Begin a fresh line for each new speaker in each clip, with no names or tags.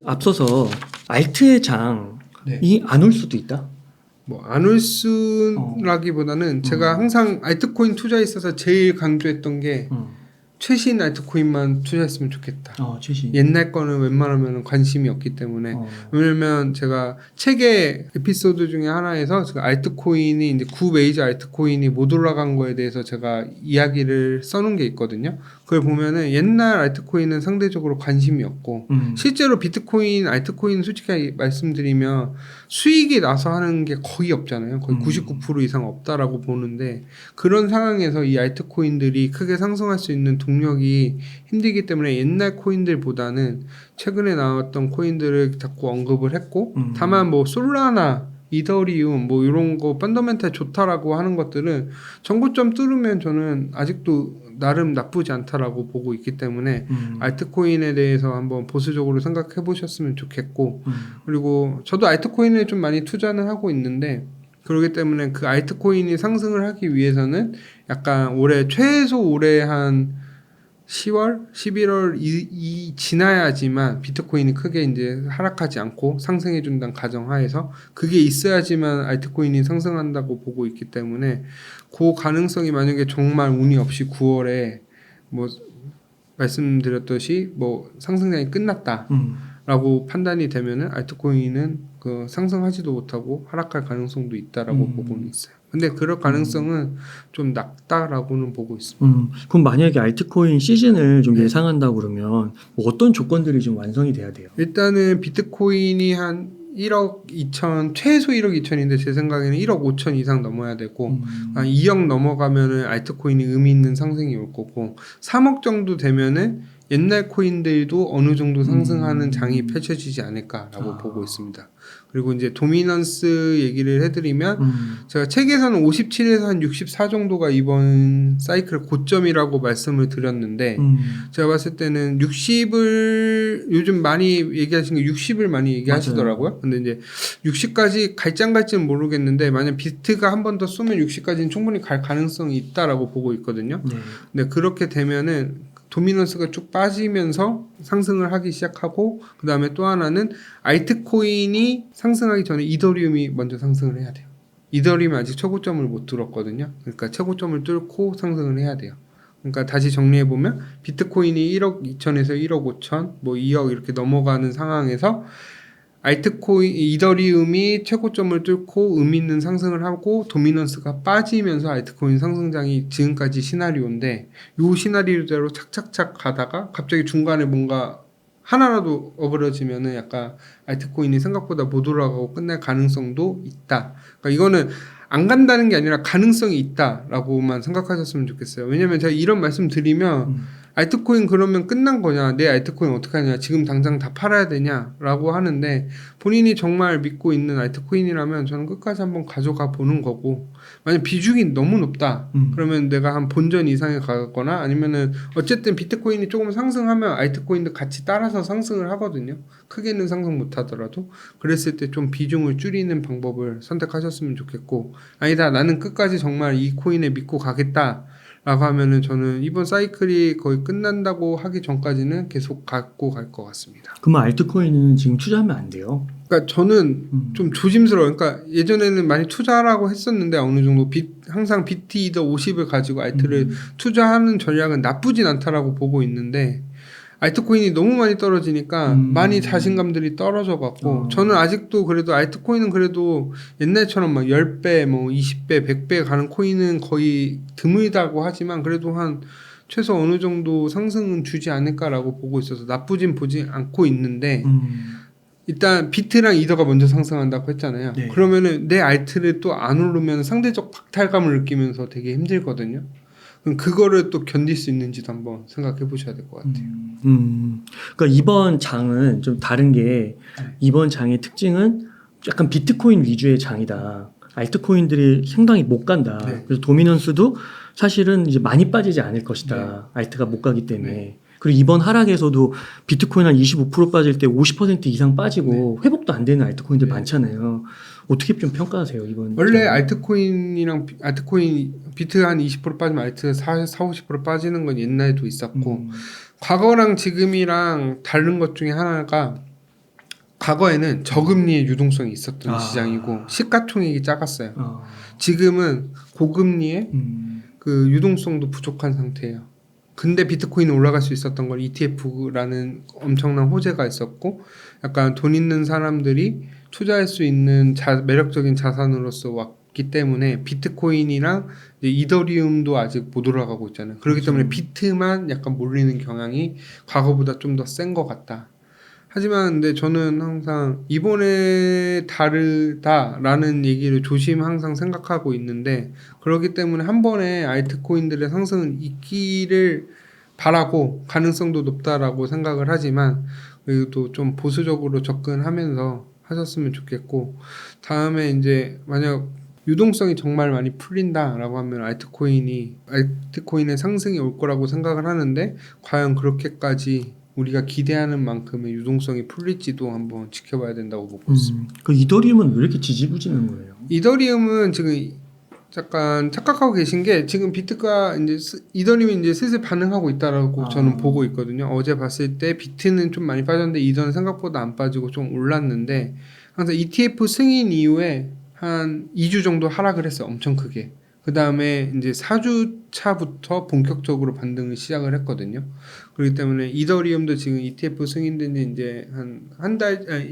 앞서서 알트의 장이
네.
안 올 수도 있다.
뭐 안 올 수라기보다는 제가 항상 알트코인 투자에 있어서 제일 강조했던 게 최신 알트코인만 투자했으면 좋겠다.
최신.
옛날 거는 웬만하면 관심이 없기 때문에. 왜냐면 제가 책의 에피소드 중에 하나에서 제가 알트코인이 이제 9메이저 알트코인이 못 올라간 거에 대해서 제가 이야기를 써놓은 게 있거든요. 그걸 보면은 옛날 알트코인은 상대적으로 관심이 없고 실제로 비트코인, 알트코인 솔직히 말씀드리면 수익이 나서 하는 게 거의 없잖아요. 거의 99% 이상 없다라고 보는데 그런 상황에서 이 알트코인들이 크게 상승할 수 있는 동력이 힘들기 때문에 옛날 코인들보다는 최근에 나왔던 코인들을 자꾸 언급을 했고 다만 뭐 솔라나 이더리움 뭐 이런 거 펀더멘탈 좋다라고 하는 것들은 정고점 뚫으면 저는 아직도 나름 나쁘지 않다라고 보고 있기 때문에 알트코인에 대해서 한번 보수적으로 생각해 보셨으면 좋겠고 그리고 저도 알트코인을 좀 많이 투자는 하고 있는데 그렇기 때문에 그 알트코인이 상승을 하기 위해서는 약간 올해 한 10월, 11월 지나야지만 비트코인이 크게 이제 하락하지 않고 상승해 준다는 가정하에서 그게 있어야지만 알트코인이 상승한다고 보고 있기 때문에 그 가능성이 만약에 정말 운이 없이 9월에 뭐 말씀드렸듯이 뭐 상승장이 끝났다라고 판단이 되면은 알트코인은 그 상승하지도 못하고 하락할 가능성도 있다라고 보고는 있어요. 근데 그럴 가능성은 좀 낮다라고는 보고 있습니다.
그럼 만약에 알트코인 시즌을 좀 예상한다고 그러면 뭐 어떤 조건들이 좀 완성이 돼야 돼요?
일단은 비트코인이 한 1억 2천, 최소 1억 2천인데 제 생각에는 1억 5천 이상 넘어야 되고 한 2억 넘어가면은 알트코인이 의미 있는 상승이 올 거고 3억 정도 되면은 옛날 코인들도 어느 정도 상승하는 장이 펼쳐지지 않을까라고 보고 있습니다. 그리고 이제 도미넌스 얘기를 해드리면 제가 책에서는 57에서 한 64 정도가 이번 사이클 고점이라고 말씀을 드렸는데 제가 봤을 때는 60을 요즘 많이 얘기하시는 게 60을 많이 얘기하시더라고요. 맞아요. 근데 이제 60까지 갈지 안 갈지는 모르겠는데 만약 비트가 한 번 더 쏘면 60까지는 충분히 갈 가능성이 있다라고 보고 있거든요. 네. 근데 그렇게 되면은 도미넌스가 쭉 빠지면서 상승을 하기 시작하고 그 다음에 또 하나는 알트코인이 상승하기 전에 이더리움이 먼저 상승을 해야 돼요. 이더리움이 아직 최고점을 못 뚫었거든요. 그러니까 최고점을 뚫고 상승을 해야 돼요. 그러니까 다시 정리해보면 비트코인이 1억 2천에서 1억 5천 뭐 2억 이렇게 넘어가는 상황에서 알트코인, 이더리움이 최고점을 뚫고 의미 있는 상승을 하고 도미넌스가 빠지면서 알트코인 상승장이 지금까지 시나리오인데 요 시나리오대로 착착착 가다가 갑자기 중간에 뭔가 하나라도 어그러지면은 약간 알트코인이 생각보다 못 올라가고 끝날 가능성도 있다. 그러니까 이거는 안 간다는 게 아니라 가능성이 있다라고만 생각하셨으면 좋겠어요. 왜냐면 제가 이런 말씀 드리면 알트코인 그러면 끝난 거냐? 내 알트코인 어떡하냐? 지금 당장 다 팔아야 되냐? 라고 하는데 본인이 정말 믿고 있는 알트코인이라면 저는 끝까지 한번 가져가 보는 거고 만약 비중이 너무 높다. 그러면 내가 한 본전 이상에 가거나 아니면은 어쨌든 비트코인이 조금 상승하면 알트코인도 같이 따라서 상승을 하거든요. 크게는 상승 못 하더라도 그랬을 때 좀 비중을 줄이는 방법을 선택하셨으면 좋겠고 아니다. 나는 끝까지 정말 이 코인에 믿고 가겠다. 라고 하면은 저는 이번 사이클이 거의 끝난다고 하기 전까지는 계속 갖고 갈 것 같습니다.
그러면 알트코인은 지금 투자하면 안 돼요?
그러니까 저는 좀 조심스러워요. 그러니까 예전에는 많이 투자라고 했었는데 어느 정도 항상 비트이더 50을 가지고 알트를 투자하는 전략은 나쁘진 않다라고 보고 있는데 알트코인이 너무 많이 떨어지니까 많이 자신감들이 떨어져 갖고 저는 아직도 그래도 알트코인은 그래도 옛날처럼 막 10배 뭐 20배 100배 가는 코인은 거의 드물다고 하지만 그래도 한 최소 어느 정도 상승은 주지 않을까라고 보고 있어서 나쁘진 보지 않고 있는데 일단 비트랑 이더가 먼저 상승한다고 했잖아요. 네. 그러면은 내 알트를 또 안 오르면 상대적 박탈감을 느끼면서 되게 힘들거든요. 그럼 그거를 또 견딜 수 있는지도 한번 생각해 보셔야 될 것 같아요.
그러니까 이번 장은 좀 다른 게 이번 장의 특징은 약간 비트코인 위주의 장이다. 알트코인들이 상당히 못 간다. 네. 그래서 도미넌스도 사실은 이제 많이 빠지지 않을 것이다. 네. 알트가 못 가기 때문에. 네. 그리고 이번 하락에서도 비트코인 한 25% 빠질 때 50% 이상 빠지고 네. 회복도 안 되는 알트코인들 네. 많잖아요. 어떻게 좀 평가하세요 이번?
원래 알트코인이랑 알트코인 비트 한 20% 빠지면 알트 40-50% 빠지는 건 옛날에도 있었고 과거랑 지금이랑 다른 것 중에 하나가 과거에는 저금리의 유동성이 있었던 시장이고 시가총액이 작았어요. 지금은 고금리에 그 유동성도 부족한 상태예요. 근데 비트코인은 올라갈 수 있었던 건 ETF라는 엄청난 호재가 있었고 약간 돈 있는 사람들이 투자할 수 있는 매력적인 자산으로서 왔기 때문에 비트코인이랑 이제 이더리움도 아직 못 올라가고 있잖아요. 그렇기 때문에 비트만 약간 몰리는 경향이 과거보다 좀 더 센 것 같다. 하지만 근데 저는 항상 이번에 다르다라는 얘기를 조심 항상 생각하고 있는데 그렇기 때문에 한 번에 알트코인들의 상승은 있기를 바라고 가능성도 높다라고 생각을 하지만 그래도 좀 보수적으로 접근하면서 하셨으면 좋겠고 다음에 이제 만약 유동성이 정말 많이 풀린다라고 하면 알트코인의 상승이 올 거라고 생각을 하는데 과연 그렇게까지 우리가 기대하는 만큼의 유동성이 풀릴지도 한번 지켜봐야 된다고 보고 있습니다.
그 이더리움은 왜 이렇게 지지부진한 거예요?
이더리움은 지금 약간 착각하고 계신 게 지금 비트가 이제 이더리움이 이제 슬슬 반응하고 있다라고 저는 보고 있거든요. 어제 봤을 때 비트는 좀 많이 빠졌는데 이더는 생각보다 안 빠지고 좀 올랐는데 항상 ETF 승인 이후에 한 2주 정도 하락을 했어요. 엄청 크게. 그 다음에 이제 4주 차부터 본격적으로 반등을 시작을 했거든요. 그렇기 때문에 이더리움도 지금 ETF 승인된 지 이제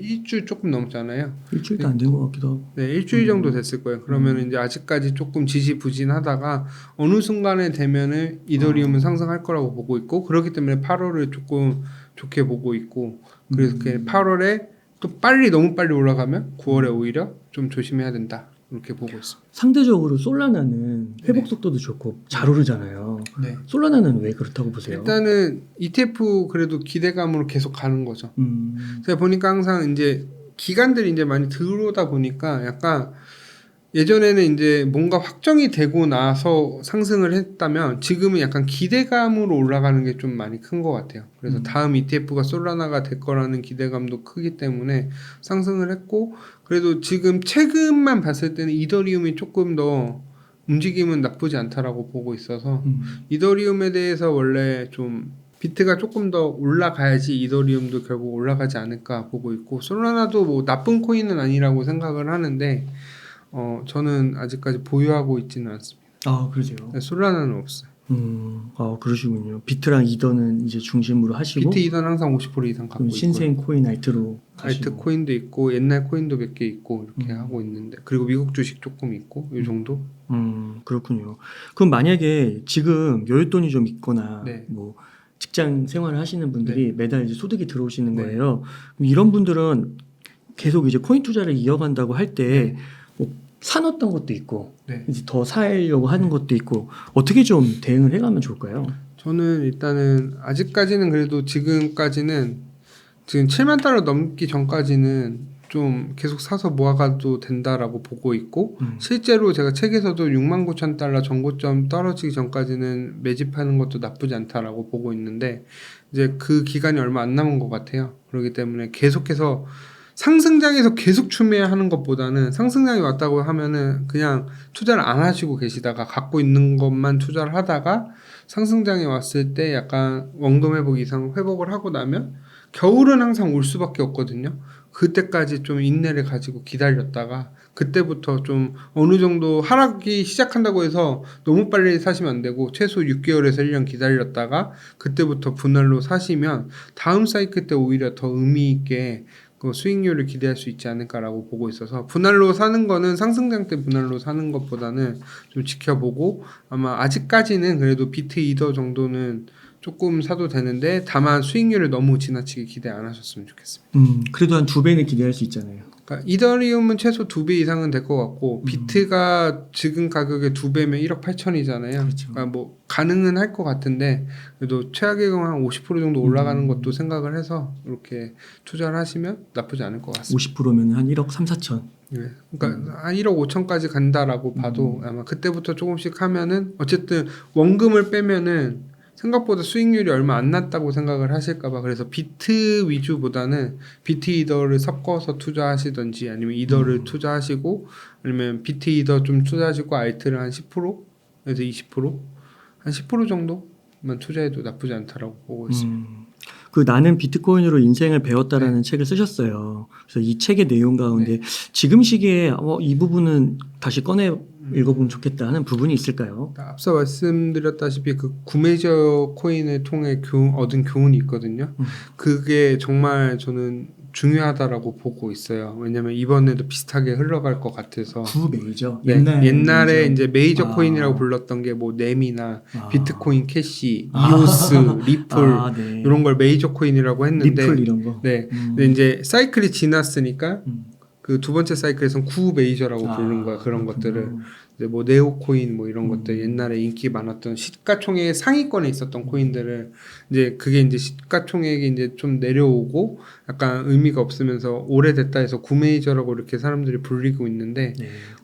일주 조금 넘었잖아요.
일주일도 안 된 것 같기도 하고.
네, 일주일 정도 됐을 거예요. 그러면 이제 아직까지 조금 지지부진하다가 어느 순간에 되면은 이더리움은 상승할 거라고 보고 있고 그렇기 때문에 8월을 조금 좋게 보고 있고 그래서 8월에 또 너무 빨리 올라가면 9월에 오히려 좀 조심해야 된다. 이렇게 보고 있습니다.
상대적으로 솔라나는 회복 속도도 좋고 잘 오르잖아요.
네.
솔라나는 왜 그렇다고 보세요?
일단은 ETF 그래도 기대감으로 계속 가는 거죠. 제가 보니까 항상 이제 기관들이 이제 많이 들어오다 보니까 약간 예전에는 이제 뭔가 확정이 되고 나서 상승을 했다면 지금은 약간 기대감으로 올라가는 게 좀 많이 큰 것 같아요. 그래서 다음 ETF가 솔라나가 될 거라는 기대감도 크기 때문에 상승을 했고 그래도 지금 최근만 봤을 때는 이더리움이 조금 더 움직임은 나쁘지 않다라고 보고 있어서 이더리움에 대해서 원래 좀 비트가 조금 더 올라가야지 이더리움도 결국 올라가지 않을까 보고 있고 솔라나도 뭐 나쁜 코인은 아니라고 생각을 하는데 저는 아직까지 보유하고 있지는 않습니다.
아, 그러세요?
네, 솔라나는 없어요.
그러시군요. 비트랑 이더는 이제 중심으로 하시고
비트 이더는 항상 50% 이상 갖고 있고
신생 코인 알트로
알트 코인도 있고 옛날 코인도 몇 개 있고 이렇게 하고 있는데 그리고 미국 주식 조금 있고 이 정도.
그렇군요. 그럼 만약에 지금 여윳돈이 좀 있거나
네.
뭐 직장 생활을 하시는 분들이 매달 이제 소득이 들어오시는
네.
거예요. 그럼 이런 분들은 계속 이제 코인 투자를 이어간다고 할 때 뭐 사놓었던 것도 있고 이제 더 사려고 하는 것도 있고 어떻게 좀 대응을 해가면 좋을까요?
저는 일단은 아직까지는 그래도 지금까지는 지금 7만 달러 넘기 전까지는 좀 계속 사서 모아가도 된다라고 보고 있고 실제로 제가 책에서도 6만 9천 달러 전고점 떨어지기 전까지는 매집하는 것도 나쁘지 않다라고 보고 있는데 이제 그 기간이 얼마 안 남은 것 같아요. 그렇기 때문에 계속해서 상승장에서 계속 추매하는 것보다는 상승장이 왔다고 하면은 그냥 투자를 안 하시고 계시다가 갖고 있는 것만 투자를 하다가 상승장이 왔을 때 약간 원금 회복 이상 회복을 하고 나면 겨울은 항상 올 수밖에 없거든요. 그때까지 좀 인내를 가지고 기다렸다가 그때부터 좀 어느 정도 하락이 시작한다고 해서 너무 빨리 사시면 안 되고 최소 6개월에서 1년 기다렸다가 그때부터 분할로 사시면 다음 사이클 때 오히려 더 의미 있게 그 수익률을 기대할 수 있지 않을까라고 보고 있어서 분할로 사는 거는 상승장 때 분할로 사는 것보다는 좀 지켜보고 아마 아직까지는 그래도 비트 이더 정도는 조금 사도 되는데 다만 수익률을 너무 지나치게 기대 안 하셨으면 좋겠습니다.
그래도 한 2배는 기대할 수 있잖아요.
그러니까 이더리움은 최소 2배 이상은 될 것 같고 비트가 지금 가격의 2배면 1억 8천이잖아요.
그렇죠.
그러니까 뭐 가능은 할 것 같은데 그래도 최악의 경우 한 50% 정도 올라가는 것도 생각을 해서 이렇게 투자를 하시면 나쁘지 않을 것 같습니다.
50%면 한 1억 3, 4천.
네. 그러니까 한 1억 5천까지 간다라고 봐도 아마 그때부터 조금씩 하면은 어쨌든 원금을 빼면은 생각보다 수익률이 얼마 안 났다고 생각을 하실까봐 그래서 비트 위주보다는 비트 이더를 섞어서 투자하시던지 아니면 이더를 투자하시고 아니면 비트 이더 좀 투자하시고 알트를 한 10%에서 20%한 10% 정도만 투자해도 나쁘지 않다라고 보고 있습니다.
그 나는 비트코인으로 인생을 배웠다라는 책을 쓰셨어요. 그래서 이 책의 내용 가운데 지금 시기에 이 부분은 다시 꺼내 읽어보면 좋겠다 하는 부분이 있을까요?
앞서 말씀드렸다시피 그 구매저 코인을 통해 얻은 교훈이 있거든요. 그게 정말 저는 중요하다라고 보고 있어요. 왜냐면 이번에도 비슷하게 흘러갈 것 같아서.
구메이저?
옛날에
메이저.
이제 메이저 코인이라고 불렀던 게 뭐 넴이나 비트코인 캐시, 이오스, 리플
네.
이런 걸 메이저 코인이라고 했는데
리플 이런 거.
네. 근데 이제 사이클이 지났으니까 그 두 번째 사이클에서는 구 메이저라고 부르는 거야. 그런 것들을. 이제 뭐 네오코인 뭐 이런 것들 옛날에 인기 많았던 시가총액 상위권에 있었던 코인들을 이제 그게 이제 시가총액이 이제 좀 내려오고 약간 의미가 없으면서 오래됐다 해서 구메이저라고 이렇게 사람들이 불리고 있는데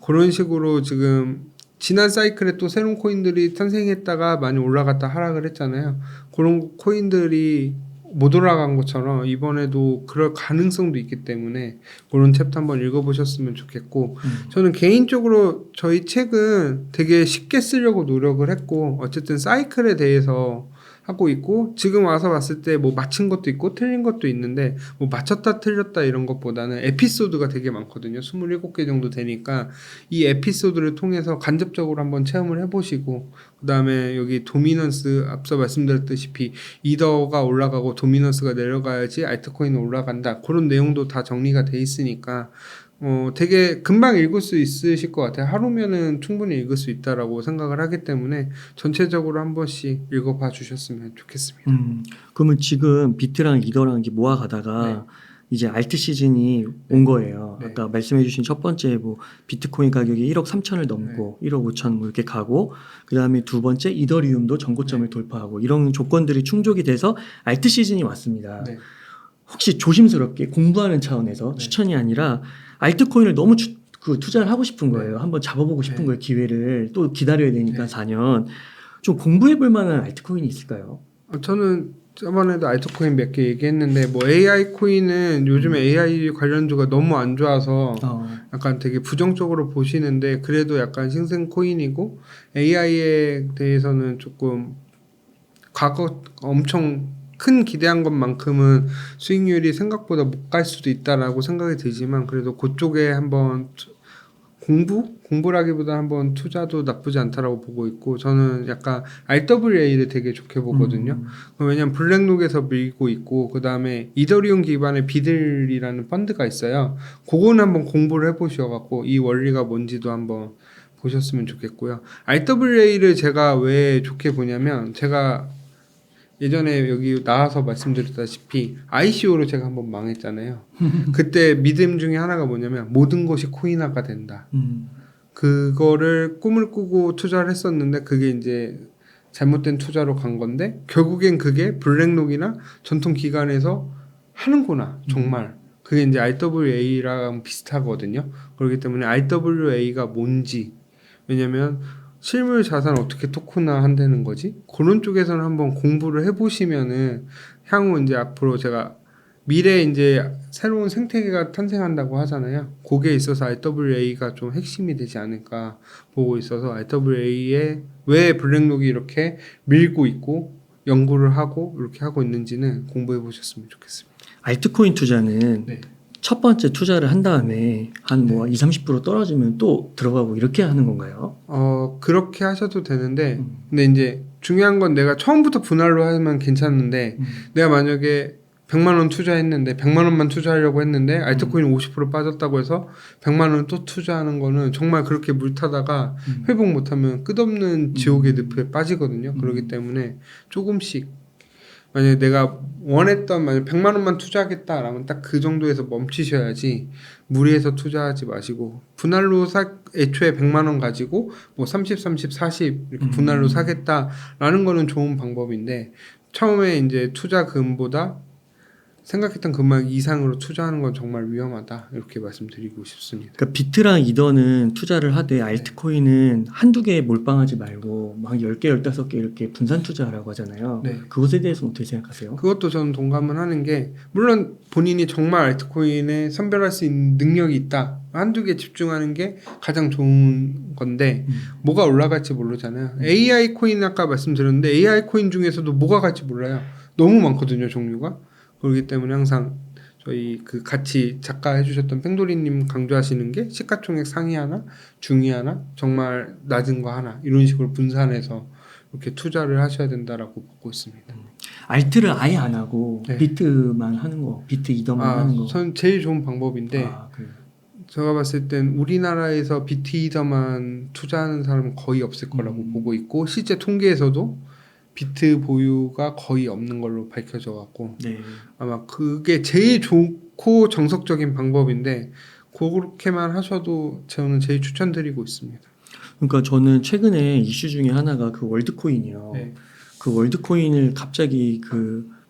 그런 식으로 지금 지난 사이클에 또 새로운 코인들이 탄생했다가 많이 올라갔다 하락을 했잖아요. 그런 코인들이 못 올라간 것처럼 이번에도 그럴 가능성도 있기 때문에 그런 챕터 한번 읽어보셨으면 좋겠고 저는 개인적으로 저희 책은 되게 쉽게 쓰려고 노력을 했고 어쨌든 사이클에 대해서 하고 있고 지금 와서 봤을 때 뭐 맞힌 것도 있고 틀린 것도 있는데 뭐 맞췄다 틀렸다 이런 것보다는 에피소드가 되게 많거든요. 27개 정도 되니까 이 에피소드를 통해서 간접적으로 한번 체험을 해보시고 그 다음에 여기 도미넌스 앞서 말씀드렸다시피 이더가 올라가고 도미넌스가 내려가야지 알트코인은 올라간다 그런 내용도 다 정리가 돼 있으니까 되게 금방 읽을 수 있으실 것 같아요. 하루면은 충분히 읽을 수 있다라고 생각을 하기 때문에 전체적으로 한 번씩 읽어봐 주셨으면 좋겠습니다.
그러면 지금 비트랑 이더랑 이게 모아가다가 이제 알트 시즌이 온 거예요. 아까 말씀해주신 첫 번째 뭐 비트코인 가격이 1억 3천을 넘고 1억 5천 뭐 이렇게 가고 그 다음에 두 번째 이더리움도 전고점을 돌파하고 이런 조건들이 충족이 돼서 알트 시즌이 왔습니다. 혹시 조심스럽게 공부하는 차원에서 추천이 아니라 알트코인을 너무 투자를 하고 싶은 거예요. 한번 잡아보고 싶은 거예요. 기회를 또 기다려야 되니까 4년. 좀 공부해볼 만한 알트코인이 있을까요?
저는 저번에도 알트코인 몇 개 얘기했는데 뭐 AI 코인은 요즘에 AI 관련주가 너무 안 좋아서 약간 되게 부정적으로 보시는데 그래도 약간 신생 코인이고 AI에 대해서는 조금 과거 엄청 큰 기대한 것만큼은 수익률이 생각보다 못 갈 수도 있다라고 생각이 들지만 그래도 그쪽에 한번 공부라기보다 한번 투자도 나쁘지 않다라고 보고 있고 저는 약간 RWA를 되게 좋게 보거든요. 왜냐면 블랙록에서 밀고 있고 그 다음에 이더리움 기반의 비들이라는 펀드가 있어요. 그거는 한번 공부를 해보셔갖고 이 원리가 뭔지도 한번 보셨으면 좋겠고요. RWA를 제가 왜 좋게 보냐면 제가 예전에 여기 나와서 말씀드렸다시피 ICO로 제가 한번 망했잖아요. 그때 믿음 중에 하나가 뭐냐면 모든 것이 코인화가 된다. 그거를 꿈을 꾸고 투자를 했었는데 그게 이제 잘못된 투자로 간 건데 결국엔 그게 블랙록이나 전통 기관에서 하는구나 정말. 그게 이제 RWA랑 비슷하거든요. 그렇기 때문에 RWA가 뭔지 왜냐면 실물 자산 어떻게 토큰화 한다는 거지? 그런 쪽에서는 한번 공부를 해보시면은 향후 이제 앞으로 제가 미래에 이제 새로운 생태계가 탄생한다고 하잖아요. 거기에 있어서 RWA가 좀 핵심이 되지 않을까 보고 있어서 RWA에 왜 블랙록이 이렇게 밀고 있고 연구를 하고 이렇게 하고 있는지는 공부해 보셨으면 좋겠습니다.
알트코인 투자는 첫 번째 투자를 한 다음에 한 뭐 20-30% 떨어지면 또 들어가고 이렇게 하는 건가요?
그렇게 하셔도 되는데 근데 이제 중요한 건 내가 처음부터 분할로 하면 괜찮은데 내가 만약에 100만 원 투자했는데 100만 원만 투자하려고 했는데 알트코인 50% 빠졌다고 해서 100만 원 또 투자하는 거는 정말 그렇게 물 타다가 회복 못하면 끝없는 지옥의 늪에 빠지거든요. 그렇기 때문에 조금씩 만약에 내가 원했던 만약 100만 원만 투자하겠다라면 딱 그 정도에서 멈추셔야지 무리해서 투자하지 마시고 분할로 애초에 100만 원 가지고 뭐 30, 30, 40 이렇게 분할로 사겠다라는 거는 좋은 방법인데 처음에 이제 투자금보다 생각했던 금액 이상으로 투자하는 건 정말 위험하다 이렇게 말씀드리고 싶습니다.
그러니까 비트랑 이더는 투자를 하되 알트코인은 한두 개에 몰빵하지 말고 막 10개, 15개 이렇게 분산 투자하라고 하잖아요. 그것에 대해서는 어떻게 생각하세요?
그것도 저는 동감을 하는 게 물론 본인이 정말 알트코인에 선별할 수 있는 능력이 있다. 한두 개 집중하는 게 가장 좋은 건데 뭐가 올라갈지 모르잖아요. AI 코인 아까 말씀드렸는데 AI 코인 중에서도 뭐가 갈지 몰라요. 너무 많거든요, 종류가. 그렇기 때문에 항상 저희 그 같이 작가 해주셨던 팽돌이님 강조하시는 게 시가총액 상위 하나, 중위 하나, 정말 낮은 거 하나 이런 식으로 분산해서 이렇게 투자를 하셔야 된다라고 보고 있습니다.
알트를 아예 안 하고
네.
비트만 하는 거, 비트 이더만 하는 거.
전 제일 좋은 방법인데
그래요.
제가 봤을 땐 우리나라에서 비트 이더만 투자하는 사람은 거의 없을 거라고 보고 있고 실제 통계에서도 비트 보유가 거의 없는 걸로 밝혀져 갖고
네.
아마 그게 제일 좋고 정석적인 방법인데 그렇게만 하셔도 저는 제일 추천드리고 있습니다.
그러니까 저는 최근에 이슈 중에 하나가 그 월드코인이요.
네.
그 월드코인을 갑자기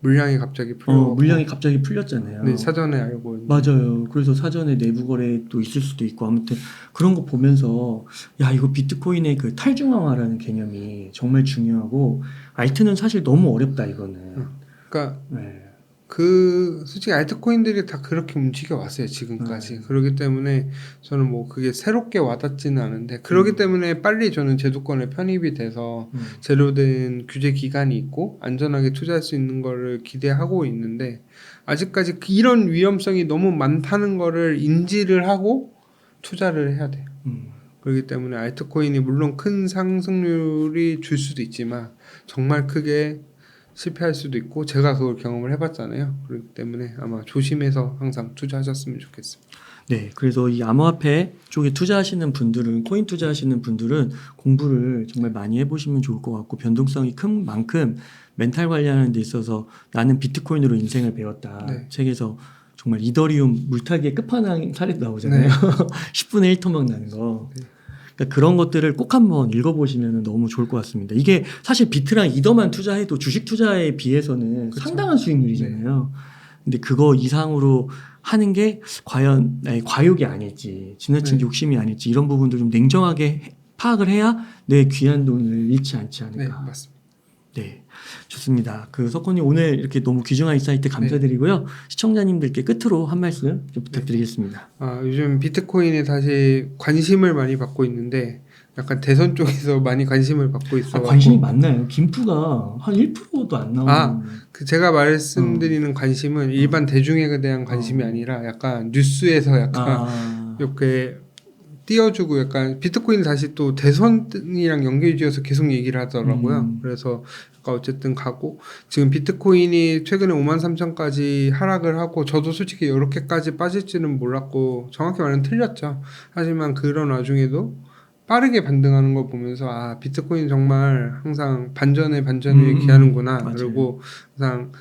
물량이 갑자기 풀려.
물량이 갑자기 풀렸잖아요.
네, 사전에 알고 있는.
맞아요. 그래서 사전에 내부 거래도 있을 수도 있고 아무튼 그런 거 보면서 야 이거 비트코인의 그 탈중앙화라는 개념이 정말 중요하고 알트는 사실 너무 어렵다 이거는.
그러니까
네.
솔직히 알트코인들이 다 그렇게 움직여 왔어요 지금까지.
네.
그렇기 때문에 저는 뭐 그게 새롭게 와닿지는 않은데 그렇기 때문에 빨리 저는 제도권에 편입이 돼서 제대로 된 규제 기간이 있고 안전하게 투자할 수 있는 거를 기대하고 있는데 아직까지 이런 위험성이 너무 많다는 거를 인지를 하고 투자를 해야 돼요. 그렇기 때문에 알트코인이 물론 큰 상승률이 줄 수도 있지만 정말 크게 실패할 수도 있고 제가 그걸 경험을 해봤잖아요. 그렇기 때문에 아마 조심해서 항상 투자하셨으면 좋겠습니다.
네, 그래서 이 암호화폐 쪽에 투자하시는 분들은 코인 투자하시는 분들은 공부를 정말 많이 해보시면 좋을 것 같고 변동성이 큰 만큼 멘탈 관리하는 데 있어서 나는 비트코인으로 인생을 배웠다.
네.
책에서 정말 이더리움 물타기의 끝판왕 사례도 나오잖아요.
네.
10분의 1 토막 나는 거. 그러니까 그런 것들을 꼭 한번 읽어보시면 너무 좋을 것 같습니다. 이게 사실 비트랑 이더만 투자해도 주식 투자에 비해서는
그쵸.
상당한 수익률이잖아요. 근데 그거 이상으로 하는 게 과연 과욕이 아닐지 지나친
네.
욕심이 아닐지 이런 부분도 좀 냉정하게 파악을 해야 내 귀한 돈을 잃지 않지 않을까.
네, 맞습니다.
네, 좋습니다. 그 석훈님 오늘 이렇게 너무 귀중한 인사이트 감사드리고요. 시청자님들께 끝으로 한 말씀 좀 부탁드리겠습니다.
요즘 비트코인에 다시 관심을 많이 받고 있는데 약간 대선 쪽에서 많이 관심을 받고 있어서
관심이 많나요? 김프가 한 1%도 안 나오는.
그 제가 말씀드리는 관심은 일반 대중에 대한 관심이 아니라 약간 뉴스에서 약간 이렇게 띄워주고 약간 비트코인 다시 또 대선이랑 연결지어서 계속 얘기를 하더라고요. 그래서 약간 어쨌든 가고 지금 비트코인이 최근에 53,000까지 하락을 하고 저도 솔직히 이렇게까지 빠질지는 몰랐고 정확히 말하면 틀렸죠. 하지만 그런 와중에도 빠르게 반등하는 걸 보면서 비트코인 정말 항상 반전에 기하는구나.
맞아요.
그리고 항상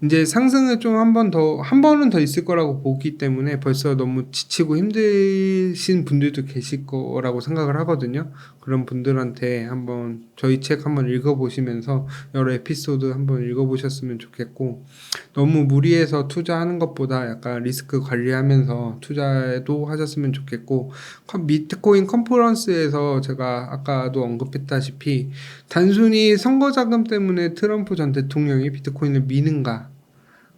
이제 상승을 좀 한 번은 더 있을 거라고 보기 때문에 벌써 너무 지치고 힘드신 분들도 계실 거라고 생각을 하거든요. 그런 분들한테 한번 저희 책 한번 읽어보시면서 여러 에피소드 한번 읽어보셨으면 좋겠고 너무 무리해서 투자하는 것보다 약간 리스크 관리하면서 투자도 하셨으면 좋겠고 비트코인 컨퍼런스에서 제가 아까도 언급했다시피 단순히 선거자금 때문에 트럼프 전 대통령이 비트코인을 미는가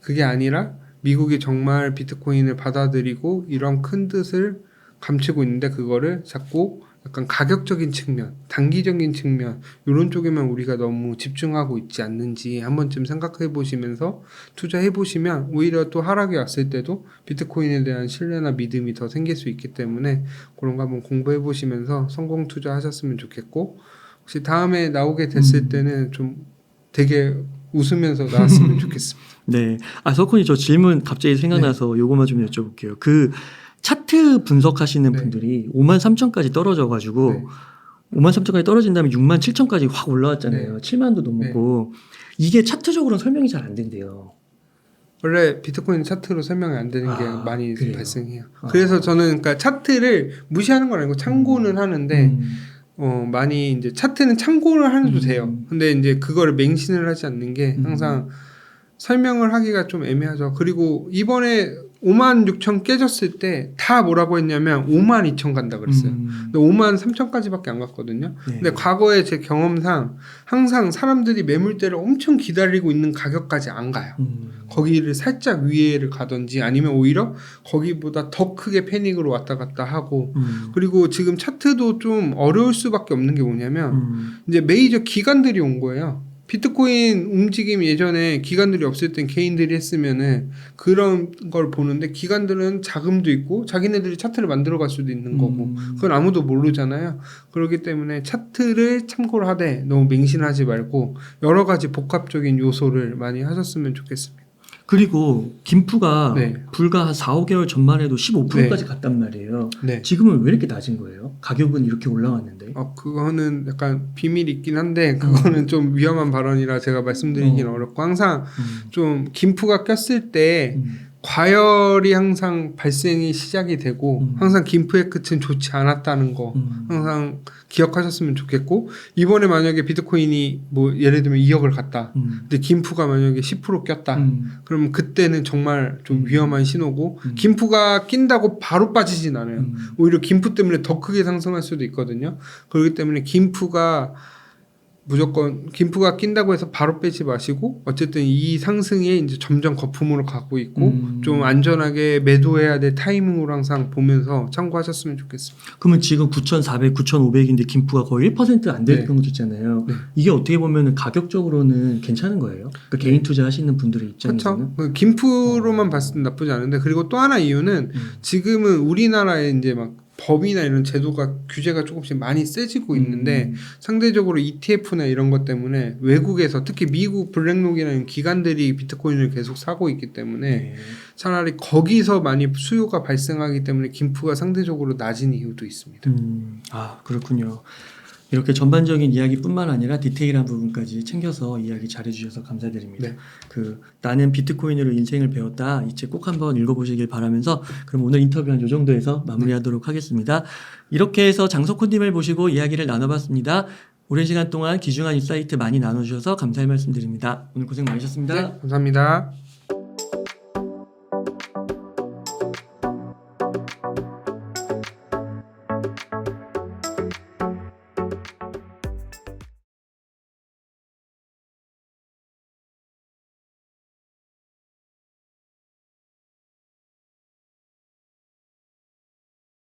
그게 아니라 미국이 정말 비트코인을 받아들이고 이런 큰 뜻을 감추고 있는데 그거를 자꾸 약간 가격적인 측면, 단기적인 측면 이런 쪽에만 우리가 너무 집중하고 있지 않는지 한 번쯤 생각해 보시면서 투자해 보시면 오히려 또 하락이 왔을 때도 비트코인에 대한 신뢰나 믿음이 더 생길 수 있기 때문에 그런 거 한번 공부해 보시면서 성공 투자하셨으면 좋겠고 혹시 다음에 나오게 됐을 때는 좀 되게 웃으면서 나왔으면 좋겠습니다.
네. 석훈이 저 질문 갑자기 생각나서 요거만 좀 여쭤볼게요. 그 차트 분석하시는 분들이 53,000까지 떨어져가지고 53,000까지 떨어진 다음에 67,000까지 확 올라왔잖아요. 7만도 넘고. 이게 차트적으로는 설명이 잘 안 된대요.
원래 비트코인 차트로 설명이 안 되는 게 많이
그래요?
발생해요. 그래서 저는 그러니까 차트를 무시하는 건 아니고 참고는 하는데 많이 이제 차트는 참고를 해도 돼요. 근데 이제 그거를 맹신을 하지 않는 게 항상 설명을 하기가 좀 애매하죠. 그리고 이번에 56,000 깨졌을 때 다 뭐라고 했냐면 52,000 간다 그랬어요. 근데 53,000까지밖에 안 갔거든요. 근데 과거에 제 경험상 항상 사람들이 매물대를 엄청 기다리고 있는 가격까지 안 가요. 거기를 살짝 위에를 가든지 아니면 오히려 거기보다 더 크게 패닉으로 왔다 갔다 하고 그리고 지금 차트도 좀 어려울 수밖에 없는 게 뭐냐면 이제 메이저 기관들이 온 거예요. 비트코인 움직임 예전에 기관들이 없을 땐 개인들이 했으면은 그런 걸 보는데 기관들은 자금도 있고 자기네들이 차트를 만들어 갈 수도 있는 거고 그건 아무도 모르잖아요. 그렇기 때문에 차트를 참고를 하되 너무 맹신하지 말고 여러 가지 복합적인 요소를 많이 하셨으면 좋겠습니다.
그리고 김프가
네.
불과 한 4, 5개월 전만 해도 15%까지 갔단 말이에요.
네.
지금은 왜 이렇게 낮은 거예요? 가격은 이렇게 올라왔는데.
그거는 약간 비밀이 있긴 한데 그거는 좀 위험한 발언이라 제가 말씀드리기는 어렵고 항상 좀 김프가 꼈을 때 과열이 항상 발생이 시작이 되고 항상 김프의 끝은 좋지 않았다는 거 항상 기억하셨으면 좋겠고 이번에 만약에 비트코인이 뭐 예를 들면 2억을 갔다 근데 김프가 만약에 10% 꼈다 그러면 그때는 정말 좀 위험한 신호고 김프가 낀다고 바로 빠지진 않아요. 오히려 김프 때문에 더 크게 상승할 수도 있거든요. 그렇기 때문에 김프가 낀다고 해서 바로 빼지 마시고 어쨌든 이 상승에 이제 점점 거품으로 가고 있고 좀 안전하게 매도해야 될 타이밍으로 항상 보면서 참고하셨으면 좋겠습니다.
그러면 지금 9,400, 9,500인데 김프가 거의 1%안 될
네.
경우도 있잖아요.
네.
이게 어떻게 보면 가격적으로는 괜찮은 거예요? 그러니까 개인 투자하시는 분들의 입장에서는.
그렇죠. 김프로만 봤을 땐 나쁘지 않은데 그리고 또 하나 이유는 지금은 우리나라에 이제 막 법이나 이런 제도가 규제가 조금씩 많이 세지고 있는데 상대적으로 ETF나 이런 것 때문에 외국에서 특히 미국 블랙록이나 이런 기관들이 비트코인을 계속 사고 있기 때문에
네.
차라리 거기서 많이 수요가 발생하기 때문에 김프가 상대적으로 낮은 이유도 있습니다.
아, 그렇군요. 이렇게 전반적인 이야기뿐만 아니라 디테일한 부분까지 챙겨서 이야기 잘해주셔서 감사드립니다.
네.
나는 비트코인으로 인생을 배웠다. 이 책 꼭 한번 읽어보시길 바라면서 그럼 오늘 인터뷰 한 요 정도에서 마무리하도록 하겠습니다. 이렇게 해서 장석훈님을 모시고 이야기를 나눠봤습니다. 오랜 시간 동안 귀중한 인사이트 많이 나눠주셔서 감사의 말씀드립니다. 오늘 고생 많으셨습니다.
네, 감사합니다.